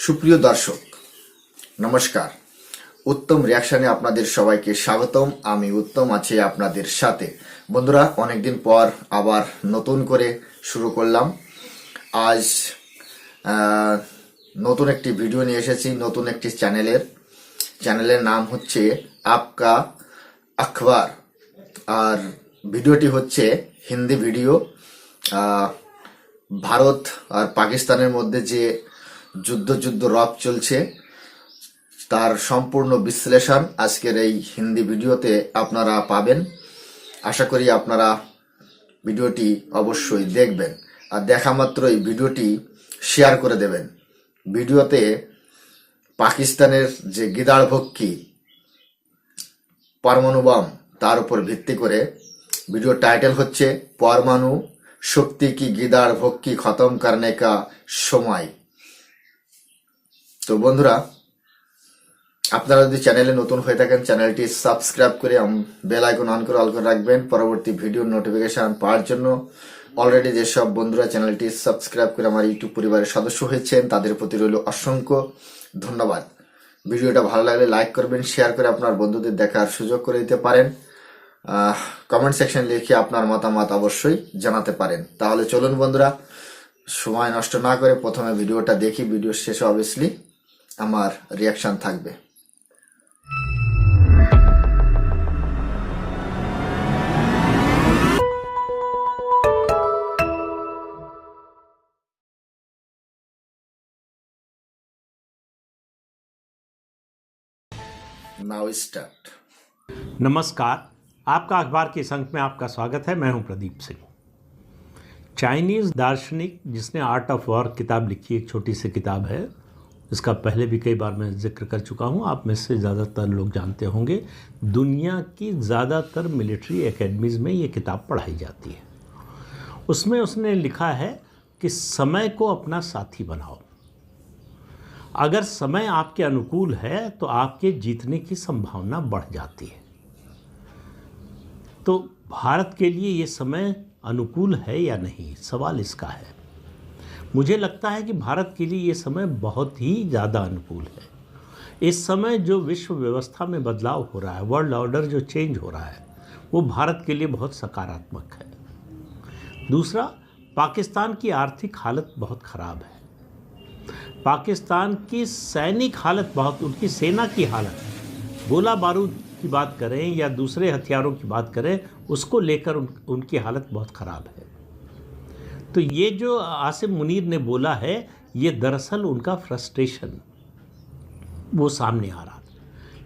সুপ্রিয় দর্শক নমস্কার। উত্তম রিয়াকশনে আপনাদের সবাইকে স্বাগতম। আমি উত্তম আছি আপনাদের সাথে। বন্ধুরা, অনেকদিন পর আবার নতুন করে শুরু করলাম। আজ নতুন একটি ভিডিও নিয়ে এসেছি, নতুন একটি চ্যানেলের নাম হচ্ছে আপকা আখবার। আর ভিডিওটি হচ্ছে হিন্দি ভিডিও। ভারত আর পাকিস্তানের মধ্যে যে যুদ্ধ রব চলছে তার সম্পূর্ণ বিশ্লেষণ আজকের এই হিন্দি ভিডিওতে আপনারা পাবেন। আশা করি আপনারা ভিডিওটি অবশ্যই দেখবেন, আর দেখা মাত্রই ভিডিওটি শেয়ার করে দেবেন। ভিডিওতে পাকিস্তানের যে গিদাড়ভক্ষী পরমাণু বম, তার উপর ভিত্তি করে ভিডিও টাইটেল হচ্ছে পরমাণু শক্তি কি গিদাড়ভক্ষী খতম করনে কা সময়। তো বন্ধুরা, আপনারা যদি চ্যানেলে নতুন হয়ে থাকেন চ্যানেলটি সাবস্ক্রাইব করে বেল আইকন অন করে অল করে রাখবেন পরবর্তী ভিডিওর নোটিফিকেশন পাওয়ার জন্য। অলরেডি যেসব বন্ধুরা চ্যানেলটি সাবস্ক্রাইব করে আমার ইউটিউব পরিবারের সদস্য হয়েছেন তাদের প্রতি রইল অসংখ্য ধন্যবাদ। ভিডিওটা ভালো লাগলে লাইক করবেন, শেয়ার করে আপনার বন্ধুদের দেখার সুযোগ করে দিতে পারেন। কমেন্ট সেকশন লিখে আপনার মতামত অবশ্যই জানাতে পারেন। তাহলে চলুন বন্ধুরা, সময় নষ্ট না করে প্রথমে ভিডিওটা দেখি। ভিডিও শেষে অবভিয়াসলি আমার রিয়াকশন থাকবে। Now start. नमस्कार, आपका अखबार के इस अंक में आपका स्वागत है। मैं हूं प्रदीप सिंह। चाइनीज़ दार्शनिक जिसने आर्ट ऑफ वॉर किताब लिखी, एक छोटी सी किताब है, इसका पहले भी कई बार मैं जिक्र कर चुका हूं, आप में से ज़्यादातर लोग जानते होंगे। दुनिया की ज़्यादातर मिलिट्री एकेडमीज़ में ये किताब पढ़ाई जाती है। उसमें उसने लिखा है कि समय को अपना साथी बनाओ। अगर समय आपके अनुकूल है तो आपके जीतने की संभावना बढ़ जाती है। तो भारत के लिए ये समय अनुकूल है या नहीं, सवाल इसका है। मुझे लगता है कि भारत के लिए ये समय बहुत ही ज़्यादा अनुकूल है। इस समय जो विश्व व्यवस्था में बदलाव हो रहा है, वर्ल्ड ऑर्डर जो चेंज हो रहा है, वो भारत के लिए बहुत सकारात्मक है। दूसरा, पाकिस्तान की आर्थिक हालत बहुत ख़राब है। पाकिस्तान की सैनिक हालत बहुत, उनकी सेना की हालत, गोला बारूद की बात करें या दूसरे हथियारों की बात करें, उसको लेकर उनकी हालत बहुत ख़राब है। तो ये जो आसिम मुनीर ने बोला है, ये दरअसल उनका फ्रस्ट्रेशन वो सामने आ रहा था।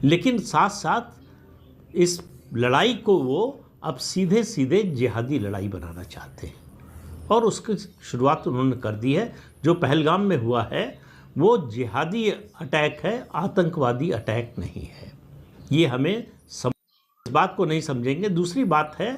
लेकिन साथ साथ इस लड़ाई को वो अब सीधे सीधे जिहादी लड़ाई बनाना चाहते हैं, और उसकी शुरुआत उन्होंने कर दी है। जो पहलगाम में हुआ है वो जिहादी अटैक है, आतंकवादी अटैक नहीं है। ये हमें इस बात को नहीं समझेंगे। दूसरी बात है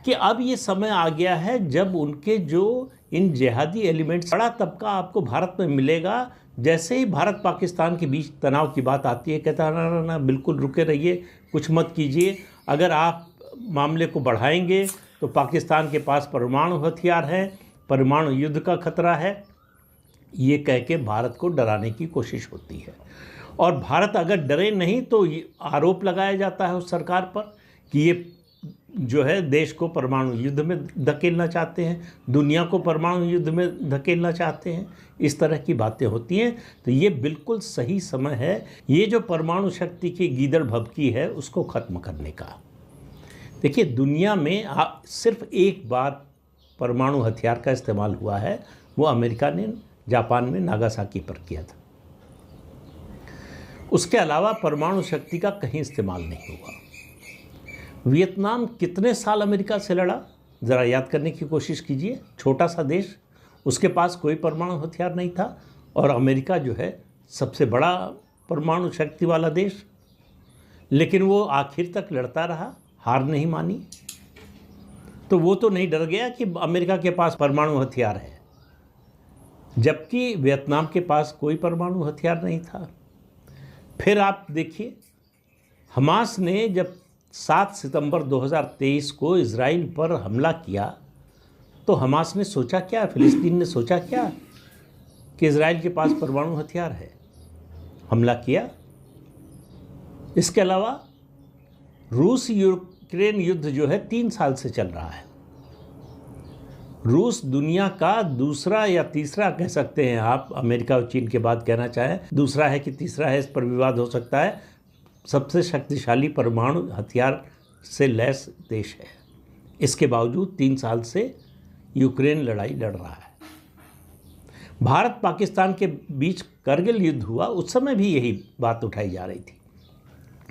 कि अब ये समय आ गया है जब उनके जो इन जिहादी एलिमेंट्स, बड़ा तबका आपको भारत में मिलेगा। जैसे ही भारत पाकिस्तान के बीच तनाव की बात आती है, कहता है ना बिल्कुल रुके रहिए, कुछ मत कीजिए, अगर आप मामले को बढ़ाएंगे तो पाकिस्तान के पास परमाणु हथियार हैं, परमाणु युद्ध का खतरा है, ये कह के भारत को डराने की कोशिश होती है। और भारत अगर डरे नहीं तो ये आरोप लगाया जाता है उस सरकार पर कि ये जो है देश को परमाणु युद्ध में धकेलना चाहते हैं, दुनिया को परमाणु युद्ध में धकेलना चाहते हैं। इस तरह की बातें होती हैं। तो ये बिल्कुल सही समय है ये जो परमाणु शक्ति की गीदड़ भभकी है उसको ख़त्म करने का। देखिए, दुनिया में सिर्फ एक बार परमाणु हथियार का इस्तेमाल हुआ है, वो अमेरिका ने जापान में नागासाकी पर किया था। उसके अलावा परमाणु शक्ति का कहीं इस्तेमाल नहीं हुआ। वियतनाम कितने साल अमेरिका से लड़ा, ज़रा याद करने की कोशिश कीजिए। छोटा सा देश, उसके पास कोई परमाणु हथियार नहीं था, और अमेरिका जो है सबसे बड़ा परमाणु शक्ति वाला देश, लेकिन वो आखिर तक लड़ता रहा, हार नहीं मानी। तो वो तो नहीं डर गया कि अमेरिका के पास परमाणु हथियार है, जबकि वियतनाम के पास कोई परमाणु हथियार नहीं था। फिर आप देखिए, हमास ने जब 7 सितंबर 2023 को इजराइल पर हमला किया तो हमास ने सोचा क्या, फिलिस्तीन ने सोचा क्या कि इजराइल के पास परमाणु हथियार है? हमला किया। इसके अलावा रूस यूक्रेन युद्ध जो है 3 साल से चल रहा है। रूस दुनिया का दूसरा या तीसरा कह सकते हैं आप, अमेरिका और चीन के बाद कहना चाहें, दूसरा है कि तीसरा है, इस पर विवाद हो सकता है, सबसे शक्तिशाली परमाणु हथियार से लैस देश है। इसके बावजूद 3 साल से यूक्रेन लड़ाई लड़ रहा है। भारत पाकिस्तान के बीच करगिल युद्ध हुआ, उस समय भी यही बात उठाई जा रही थी।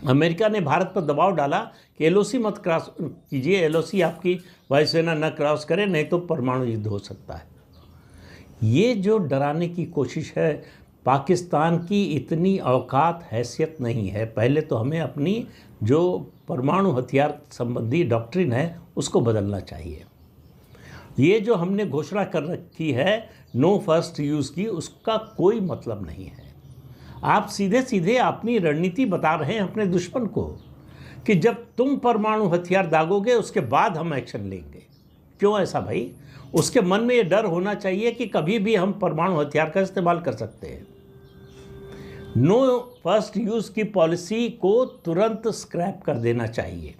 अमेरिका ने भारत पर दबाव डाला कि एलओसी मत क्रॉस कीजिए, एलओसी आपकी वायुसेना न क्रॉस करे, नहीं तो परमाणु युद्ध हो सकता है। ये जो डराने की कोशिश है, पाकिस्तान की इतनी औकात हैसियत नहीं है। पहले तो हमें अपनी जो परमाणु हथियार संबंधी डॉक्ट्रिन है उसको बदलना चाहिए। ये जो हमने घोषणा कर रखी है नो फर्स्ट यूज़ की, उसका कोई मतलब नहीं है। आप सीधे सीधे अपनी रणनीति बता रहे हैं अपने दुश्मन को कि जब तुम परमाणु हथियार दागोगे उसके बाद हम एक्शन लेंगे। क्यों ऐसा भाई? उसके मन में ये डर होना चाहिए कि कभी भी हम परमाणु हथियार का इस्तेमाल कर सकते हैं। नो फर्स्ट यूज़ की पॉलिसी को तुरंत स्क्रैप कर देना चाहिए।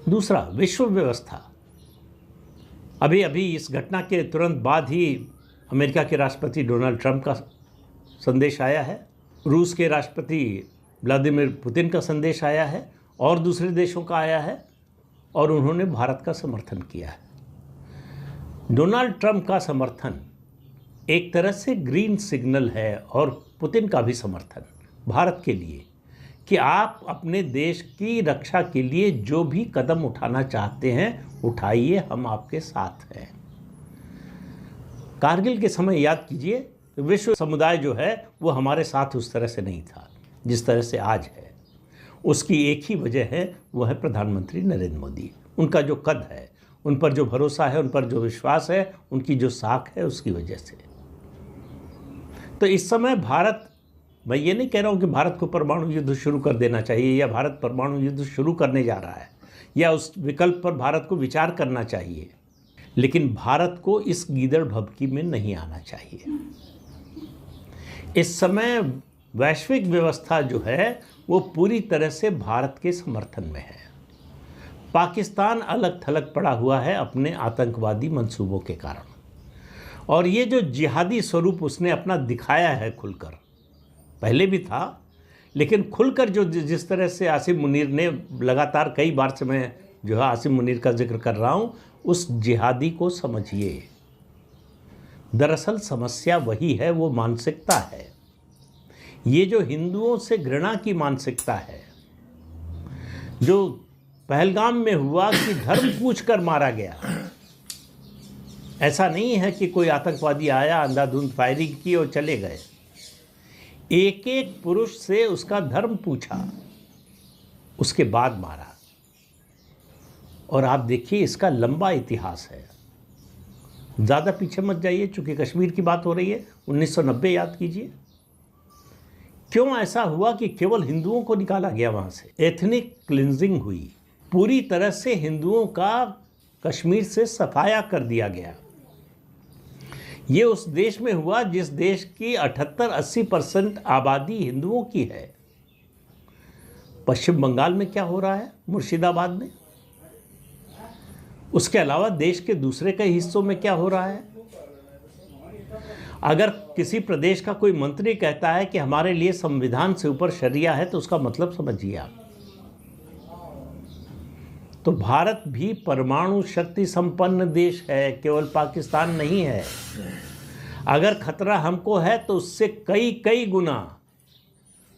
दूसरा, विश्व व्यवस्था। अभी इस घटना के तुरंत बाद ही अमेरिका के राष्ट्रपति डोनाल्ड ट्रंप का संदेश आया है, रूस के राष्ट्रपति व्लादिमीर पुतिन का संदेश आया है और दूसरे देशों का आया है, और उन्होंने भारत का समर्थन किया है। डोनाल्ड ट्रंप का समर्थन एक तरह से ग्रीन सिग्नल है, और पुतिन का भी समर्थन भारत के लिए कि आप अपने देश की रक्षा के लिए जो भी कदम उठाना चाहते हैं उठाइए, हम आपके साथ हैं। कारगिल के समय याद कीजिए, विश्व समुदाय जो है वो हमारे साथ उस तरह से नहीं था जिस तरह से आज है। उसकी एक ही वजह है, वो है प्रधानमंत्री नरेंद्र मोदी। उनका जो कद है, उन पर जो भरोसा है, उन पर जो विश्वास है, उनकी जो साख है, उसकी वजह से। तो इस समय भारत, मैं ये नहीं कह रहा हूँ कि भारत को परमाणु युद्ध शुरू कर देना चाहिए या भारत परमाणु युद्ध शुरू करने जा रहा है या उस विकल्प पर भारत को विचार करना चाहिए, लेकिन भारत को इस गीदड़ भभकी में नहीं आना चाहिए। इस समय वैश्विक व्यवस्था जो है वो पूरी तरह से भारत के समर्थन में है। पाकिस्तान अलग थलग पड़ा हुआ है अपने आतंकवादी मंसूबों के कारण, और ये जो जिहादी स्वरूप उसने अपना दिखाया है खुलकर, पहले भी था लेकिन खुलकर जो जिस तरह से आसिम मुनीर ने लगातार कई बार से, मैं जो है आसिम मुनीर का जिक्र कर रहा हूँ, उस जिहादी को समझिए। दरअसल समस्या वही है, वो मानसिकता है। ये जो हिंदुओं से घृणा की मानसिकता है, जो पहलगाम में हुआ कि धर्म पूछकर मारा गया। ऐसा नहीं है कि कोई आतंकवादी आया, अंधाधुंध फायरिंग की और चले गए। एक एक पुरुष से उसका धर्म पूछा, उसके बाद मारा। और आप देखिए इसका लंबा इतिहास है। ज़्यादा पीछे मत जाइए, चूँकि कश्मीर की बात हो रही है, 1990 याद कीजिए। क्यों ऐसा हुआ कि केवल हिंदुओं को निकाला गया वहाँ से? एथनिक क्लिंजिंग हुई, पूरी तरह से हिंदुओं का कश्मीर से सफाया कर दिया गया। ये उस देश में हुआ जिस देश की 78-80% आबादी हिंदुओं की है। पश्चिम बंगाल में क्या हो रहा है, मुर्शिदाबाद में, उसके अलावा देश के दूसरे कई हिस्सों में क्या हो रहा है। अगर किसी प्रदेश का कोई मंत्री कहता है कि हमारे लिए संविधान से ऊपर शरिया है, तो उसका मतलब समझिए आप। तो भारत भी परमाणु शक्ति संपन्न देश है, केवल पाकिस्तान नहीं है। अगर खतरा हमको है तो उससे कई गुना,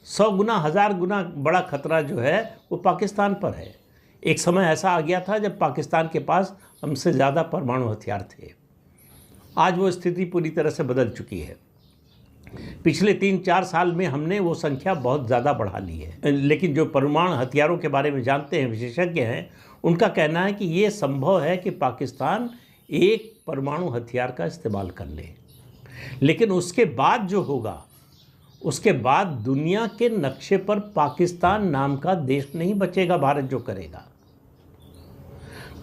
100 गुना, 1000 गुना बड़ा खतरा जो है वो पाकिस्तान पर है। एक समय ऐसा आ गया था जब पाकिस्तान के पास हमसे ज़्यादा परमाणु हथियार थे। आज वो स्थिति पूरी तरह से बदल चुकी है। पिछले 3-4 साल में हमने वो संख्या बहुत ज़्यादा बढ़ा ली है। लेकिन जो परमाणु हथियारों के बारे में जानते हैं, विशेषज्ञ हैं, उनका कहना है कि ये संभव है कि पाकिस्तान एक परमाणु हथियार का इस्तेमाल कर ले, लेकिन उसके बाद जो होगा, उसके बाद दुनिया के नक्शे पर पाकिस्तान नाम का देश नहीं बचेगा। भारत जो करेगा,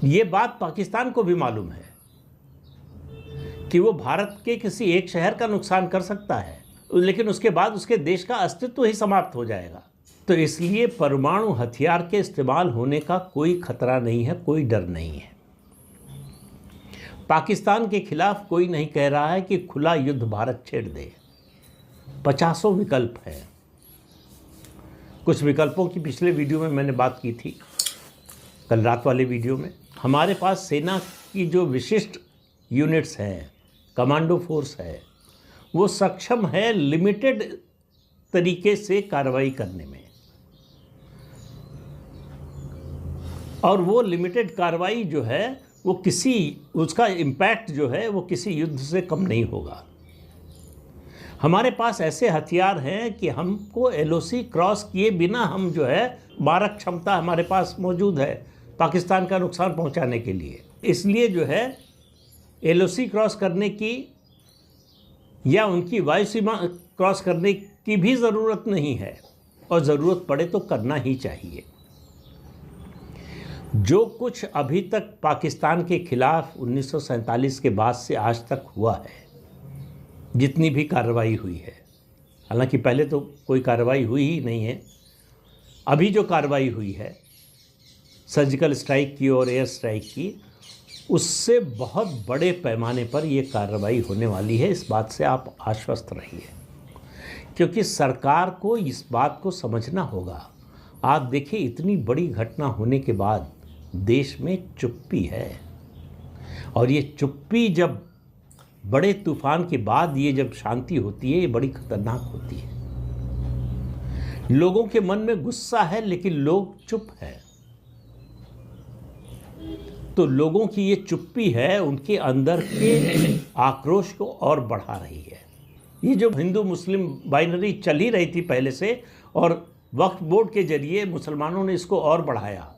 ये बात पाकिस्तान को भी मालूम है कि वो भारत के किसी एक शहर का नुकसान कर सकता है, लेकिन उसके बाद उसके देश का अस्तित्व ही समाप्त हो जाएगा। तो इसलिए परमाणु हथियार के इस्तेमाल होने का कोई खतरा नहीं है, कोई डर नहीं है। पाकिस्तान के खिलाफ कोई नहीं कह रहा है कि खुला युद्ध भारत छेड़ दे। 50 विकल्प हैं। कुछ विकल्पों की पिछले वीडियो में मैंने बात की थी, कल रात वाले वीडियो में। हमारे पास सेना की जो विशिष्ट यूनिट्स हैं, कमांडो फोर्स है, वो सक्षम है लिमिटेड तरीके से कार्रवाई करने में, और वो लिमिटेड कार्रवाई जो है वो उसका इम्पैक्ट जो है वो किसी युद्ध से कम नहीं होगा। हमारे पास ऐसे हथियार हैं कि हमको LOC क्रॉस किए बिना हम जो है मारक क्षमता हमारे पास मौजूद है पाकिस्तान का नुकसान पहुंचाने के लिए। इसलिए जो है LOC क्रॉस करने की या उनकी वायु सीमा क्रॉस करने की भी ज़रूरत नहीं है, और ज़रूरत पड़े तो करना ही चाहिए। जो कुछ अभी तक पाकिस्तान के खिलाफ 1947 के बाद से आज तक हुआ है, जितनी भी कार्रवाई हुई है, हालांकि पहले तो कोई कार्रवाई हुई ही नहीं है, अभी जो कार्रवाई हुई है सर्जिकल स्ट्राइक की और एयर स्ट्राइक की, उससे बहुत बड़े पैमाने पर ये कार्रवाई होने वाली है। इस बात से आप आश्वस्त रहिए, क्योंकि सरकार को इस बात को समझना होगा। आप देखिए, इतनी बड़ी घटना होने के बाद देश में चुप्पी है, और ये चुप्पी जब बड़े तूफान के बाद ये जब शांति होती है, ये बड़ी खतरनाक होती है। लोगों के मन में गुस्सा है, लेकिन लोग चुप हैं। तो लोगों की ये चुप्पी है, उनके अंदर के आक्रोश को और बढ़ा रही है। ये जो हिंदू मुस्लिम बाइनरी चल ही रही थी पहले से, और वक्फ बोर्ड के जरिए मुसलमानों ने इसको और बढ़ाया,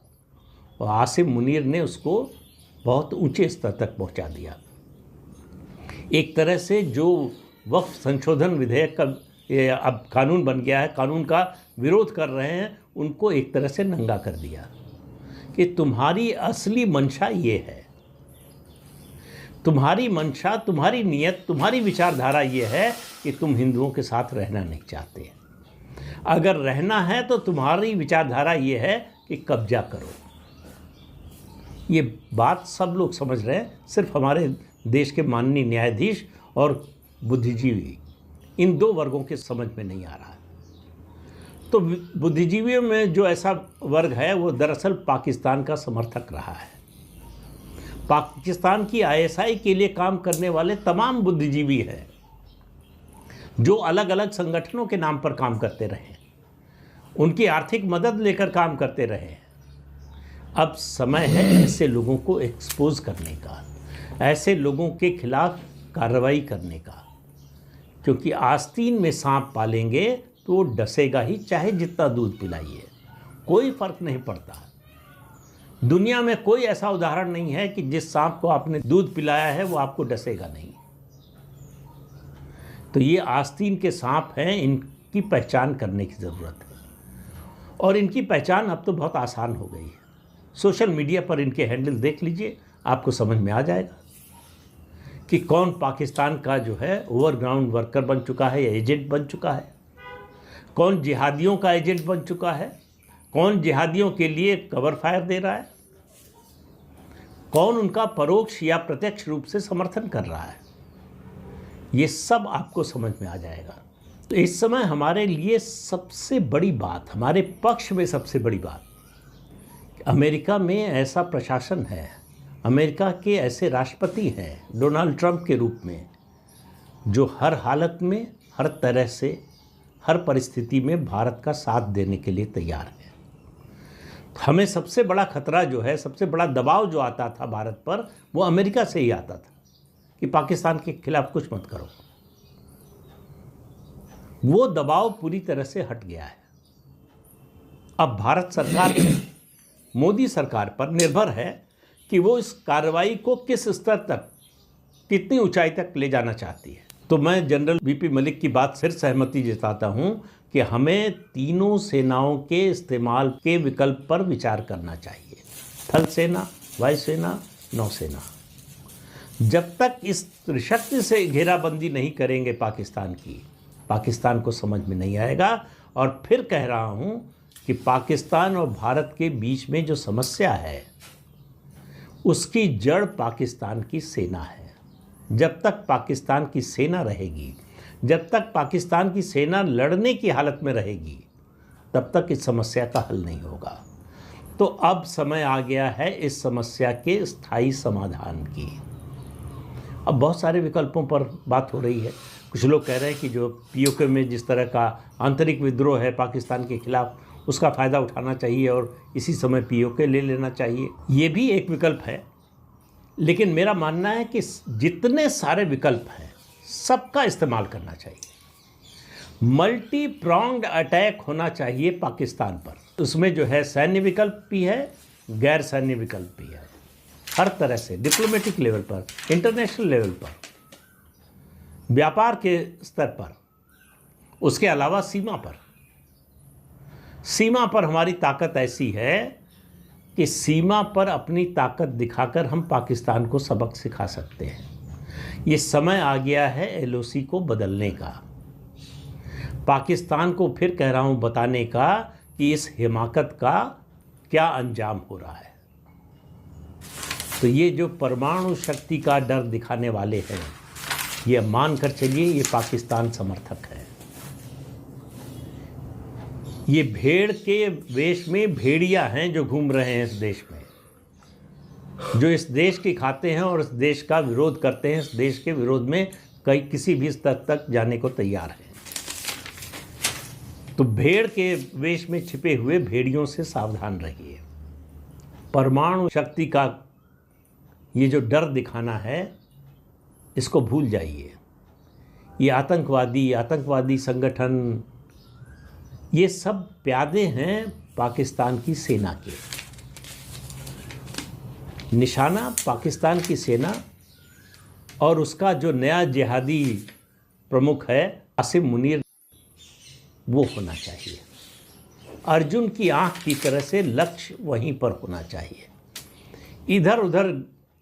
और आसिम मुनीर ने उसको बहुत ऊंचे स्तर तक पहुंचा दिया। एक तरह से जो वक्फ संशोधन विधेयक का अब कानून बन गया है, कानून का विरोध कर रहे हैं, उनको एक तरह से नंगा कर दिया कि तुम्हारी असली मंशा ये है, तुम्हारी मंशा, तुम्हारी नीयत, तुम्हारी विचारधारा ये है कि तुम हिंदुओं के साथ रहना नहीं चाहते। अगर रहना है तो तुम्हारी विचारधारा ये है कि कब्जा करो। ये बात सब लोग समझ रहे हैं, सिर्फ हमारे देश के माननीय न्यायाधीश और बुद्धिजीवी, इन दो वर्गों के समझ में नहीं आ रहा है। तो बुद्धिजीवियों में जो ऐसा वर्ग है वो दरअसल पाकिस्तान का समर्थक रहा है। पाकिस्तान की ISI के लिए काम करने वाले तमाम बुद्धिजीवी हैं, जो अलग अलग संगठनों के नाम पर काम करते रहे, उनकी आर्थिक मदद लेकर काम करते रहे। अब समय है ऐसे लोगों को एक्सपोज करने का, ऐसे लोगों के खिलाफ कार्रवाई करने का, क्योंकि आस्तीन में सांप पालेंगे तो वो डसेगा ही, चाहे जितना दूध पिलाइए, कोई फर्क नहीं पड़ता। दुनिया में कोई ऐसा उदाहरण नहीं है कि जिस सांप को आपने दूध पिलाया है वो आपको डसेगा नहीं। तो ये आस्तीन के सांप हैं, इनकी पहचान करने की ज़रूरत है, और इनकी पहचान अब तो बहुत आसान हो गई है। सोशल मीडिया पर इनके हैंडल देख लीजिए, आपको समझ में आ जाएगा कि कौन पाकिस्तान का जो है ओवरग्राउंड वर्कर बन चुका है या एजेंट बन चुका है, कौन जिहादियों का एजेंट बन चुका है, कौन जिहादियों के लिए कवर फायर दे रहा है, कौन उनका परोक्ष या प्रत्यक्ष रूप से समर्थन कर रहा है। ये सब आपको समझ में आ जाएगा। तो इस समय हमारे लिए सबसे बड़ी बात, हमारे पक्ष में सबसे बड़ी बात, अमेरिका में ऐसा प्रशासन है, अमेरिका के ऐसे राष्ट्रपति हैं डोनाल्ड ट्रंप के रूप में, जो हर हालत में, हर तरह से, हर परिस्थिति में भारत का साथ देने के लिए तैयार है। हमें सबसे बड़ा खतरा जो है, सबसे बड़ा दबाव जो आता था भारत पर, वो अमेरिका से ही आता था कि पाकिस्तान के खिलाफ कुछ मत करो। वो दबाव पूरी तरह से हट गया है। अब भारत सरकार मोदी सरकार पर निर्भर है कि वो इस कार्रवाई को किस स्तर तक, कितनी ऊंचाई तक ले जाना चाहती है। तो मैं जनरल VP मलिक की बात से सहमति जताता हूं कि हमें तीनों सेनाओं के इस्तेमाल के विकल्प पर विचार करना चाहिए, थल सेना, वायुसेना, नौसेना। जब तक इस त्रिशक्ति से घेराबंदी नहीं करेंगे पाकिस्तान की, पाकिस्तान को समझ में नहीं आएगा। और फिर कह रहा हूँ कि पाकिस्तान और भारत के बीच में जो समस्या है उसकी जड़ पाकिस्तान की सेना है। जब तक पाकिस्तान की सेना रहेगी, जब तक पाकिस्तान की सेना लड़ने की हालत में रहेगी, तब तक इस समस्या का हल नहीं होगा। तो अब समय आ गया है इस समस्या के स्थायी समाधान की। अब बहुत सारे विकल्पों पर बात हो रही है। कुछ लोग कह रहे हैं कि जो पीओके में जिस तरह का आंतरिक विद्रोह है पाकिस्तान के खिलाफ, उसका फ़ायदा उठाना चाहिए और इसी समय पीओके ले लेना चाहिए। ये भी एक विकल्प है, लेकिन मेरा मानना है कि जितने सारे विकल्प हैं सबका इस्तेमाल करना चाहिए। मल्टी प्रॉन्ग्ड अटैक होना चाहिए पाकिस्तान पर। उसमें जो है सैन्य विकल्प भी है, गैर सैन्य विकल्प भी है। हर तरह से डिप्लोमेटिक लेवल पर, इंटरनेशनल लेवल पर, व्यापार के स्तर पर, उसके अलावा सीमा पर हमारी ताकत ऐसी है कि सीमा पर अपनी ताकत दिखाकर हम पाकिस्तान को सबक सिखा सकते हैं। ये समय आ गया है एलओसी को बदलने का, पाकिस्तान को फिर कह रहा हूँ बताने का कि इस हिमाकत का क्या अंजाम हो रहा है। तो ये जो परमाणु शक्ति का डर दिखाने वाले हैं, ये मानकर चलिए ये पाकिस्तान समर्थक है। ये भेड़ के वेश में भेड़िया हैं जो घूम रहे हैं इस देश में, जो इस देश की खाते हैं और इस देश का विरोध करते हैं, इस देश के विरोध में किसी भी स्तर तक जाने को तैयार हैं। तो भेड़ के वेश में छिपे हुए भेड़ियों से सावधान रहिए। परमाणु शक्ति का ये जो डर दिखाना है, इसको भूल जाइए। ये आतंकवादी संगठन, ये सब प्यादे हैं पाकिस्तान की सेना के। निशाना पाकिस्तान की सेना और उसका जो नया जिहादी प्रमुख है आसिम मुनीर, वो होना चाहिए। अर्जुन की आंख की तरह से लक्ष्य वहीं पर होना चाहिए। इधर उधर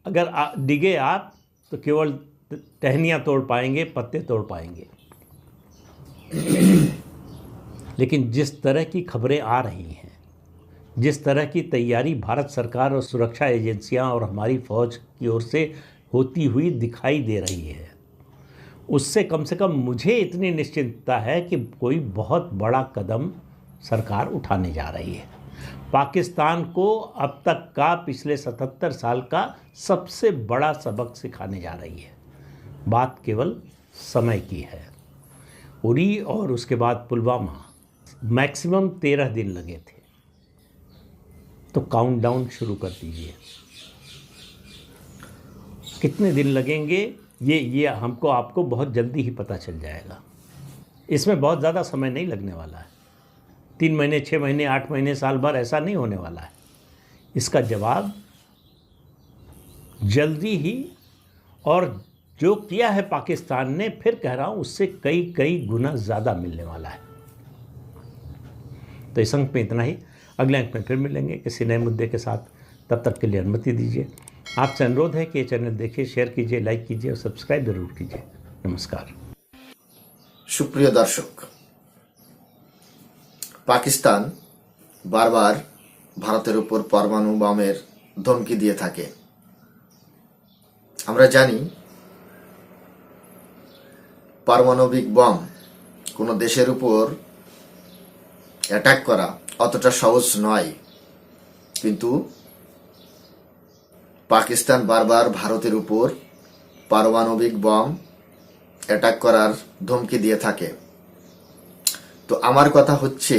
अगर डिगे आप तो केवल टहनियाँ तोड़ पाएंगे, पत्ते तोड़ पाएंगे। लेकिन जिस तरह की खबरें आ रही हैं, जिस तरह की तैयारी भारत सरकार और सुरक्षा एजेंसियां और हमारी फ़ौज की ओर से होती हुई दिखाई दे रही है, उससे कम से कम मुझे इतनी निश्चिंतता है कि कोई बहुत बड़ा कदम सरकार उठाने जा रही है। पाकिस्तान को अब तक का पिछले 77 साल का सबसे बड़ा सबक सिखाने जा रही है। बात केवल समय की है। उरी और उसके बाद पुलवामा, मैक्सिमम 13 दिन लगे थे। तो काउंटडाउन शुरू कर दीजिए। कितने दिन लगेंगे ये हमको आपको बहुत जल्दी ही पता चल जाएगा। इसमें बहुत ज़्यादा समय नहीं लगने वाला है। 3 महीने, 6 महीने, 8 महीने, साल भर ऐसा नहीं होने वाला है। इसका जवाब जल्दी ही, और जो किया है पाकिस्तान ने, फिर कह रहा हूँ उससे कई गुना ज़्यादा मिलने वाला है। तो इस अंक में इतना ही। अगले अंक में फिर मिलेंगे किसी नए मुद्दे के साथ। तब तक के लिए अनुमति दीजिए। आपसे अनुरोध है कि ये चैनल देखिए, शेयर कीजिए, लाइक कीजिए और सब्सक्राइब जरूर कीजिए। नमस्कार। সুপ্রিয় দর্শক, পাকিস্তান বারবার ভারতের উপর পরমাণু বোমের ধমকি দিয়ে থাকে। আমরা জানি পারমাণবিক বম কোনো দেশের উপর অ্যাটাক করা অতটা সহজ নয়, কিন্তু পাকিস্তান বারবার ভারতের উপর পারমাণবিক বম অ্যাটাক করার ধমকি দিয়ে থাকে। তো আমার কথা হচ্ছে,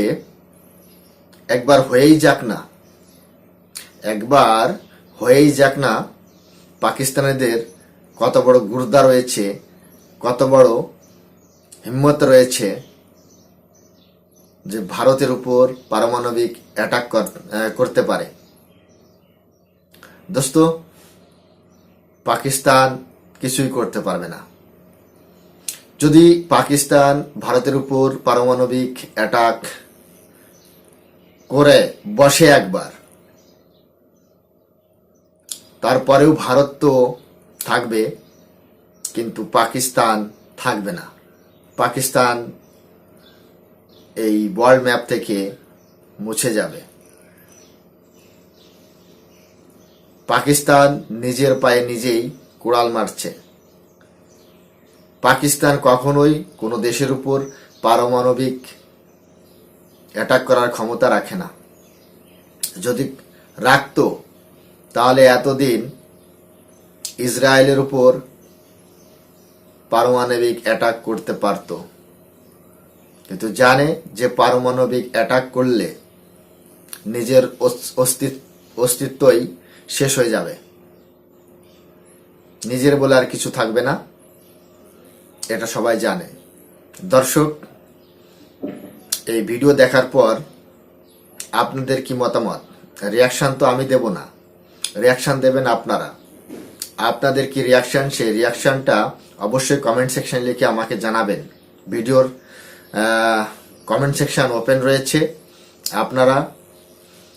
একবার হয়েই যাক না পাকিস্তানিদের কত বড় গুর্দা রয়েছে, কত বড় হিম্মত রয়েছে যে ভারতের উপর পারমাণবিক অ্যাটাক করতে পারে। দোস্ত, পাকিস্তান কিছুই করতে পারবে না। যদি পাকিস্তান ভারতের উপর পারমাণবিক অ্যাটাক করে বসে একবার, তারপরেও ভারত তো থাকবে, কিন্তু পাকিস্তান থাকবে না। পাকিস্তান এই ওয়ার্ল্ড ম্যাপ থেকে মুছে যাবে। পাকিস্তান নিজের পায়ে নিজেই কুড়াল মারছে। পাকিস্তান কখনোই কোনো দেশের উপর পারমাণবিক অ্যাটাক করার ক্ষমতা রাখে না। যদি রাখতো তাহলে এতদিন ইসরায়েলের উপর পারমাণবিক অ্যাটাক করতে পারত, কিন্তু জানে যে পারমাণবিক অ্যাটাক করলে নিজের অস্তিত্বই শেষ হয়ে যাবে, নিজের বলে আর কিছু থাকবে না, এটা সবাই জানে। দর্শক, এই ভিডিও দেখার পর আপনাদের কি মতামত? রিয়াকশন তো আমি দেব না, রিয়াকশন দেবেন আপনারা। আপনাদের কি রিয়াকশন, সেই রিয়াকশনটা অবশ্যই কমেন্ট সেকশন লিখে আমাকে জানাবেন। ভিডিওর কমেন্ট সেকশন ওপেন রয়েছে, আপনারা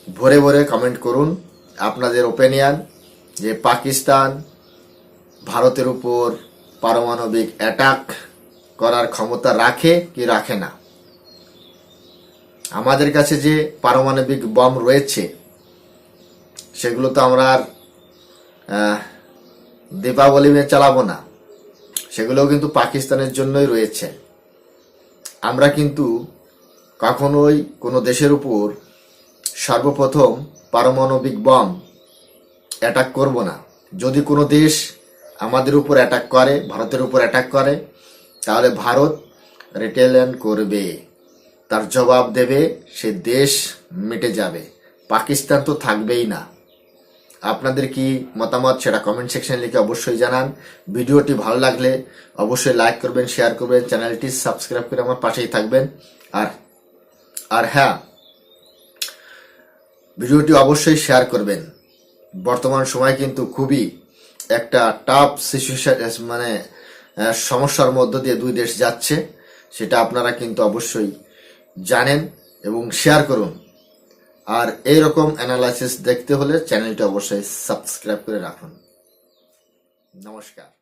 ভরে ভরে কমেন্ট করুন আপনাদের ওপিনিয়ন, যে পাকিস্তান ভারতের উপর পারমাণবিক অ্যাটাক করার ক্ষমতা রাখে কি রাখে না। আমাদের কাছে যে পারমাণবিক বম রয়েছে সেগুলো তো আমরা আর দীপাবলি মে চালাবো না, সেগুলোও কিন্তু পাকিস্তানের জন্যই রয়েছে। আমরা কিন্তু কখনোই কোনো দেশের উপর সর্বপ্রথম পারমাণবিক বম অ্যাটাক করব না। যদি কোনো দেশ আমাদের উপর অ্যাটাক করে, ভারতের উপর অ্যাটাক করে, তাহলে ভারত রিটেলিয়েট করবে, তার জবাব দেবে, সে দেশ মিটে যাবে, পাকিস্তান তো থাকবেই না। আপনাদের কি মতামত সেটা কমেন্ট সেকশনে লিখে অবশ্যই জানান। ভিডিওটি ভালো লাগলে অবশ্যই লাইক করবেন, শেয়ার করবেন, চ্যানেলটি সাবস্ক্রাইব করে আমার পাশেই থাকবেন। আর হ্যাঁ, ভিডিওটি অবশ্যই শেয়ার করবেন। বর্তমান সময় কিন্তু খুবই একটা টাফ সিচুয়েশন, মানে সমস্যার মধ্য দিয়ে দুই দেশ যাচ্ছে, সেটা আপনারা কিন্তু অবশ্যই জানেন এবং শেয়ার করুন। আর এইরকম অ্যানালাইসিস দেখতে হলে চ্যানেলটি অবশ্যই সাবস্ক্রাইব করে রাখুন। নমস্কার।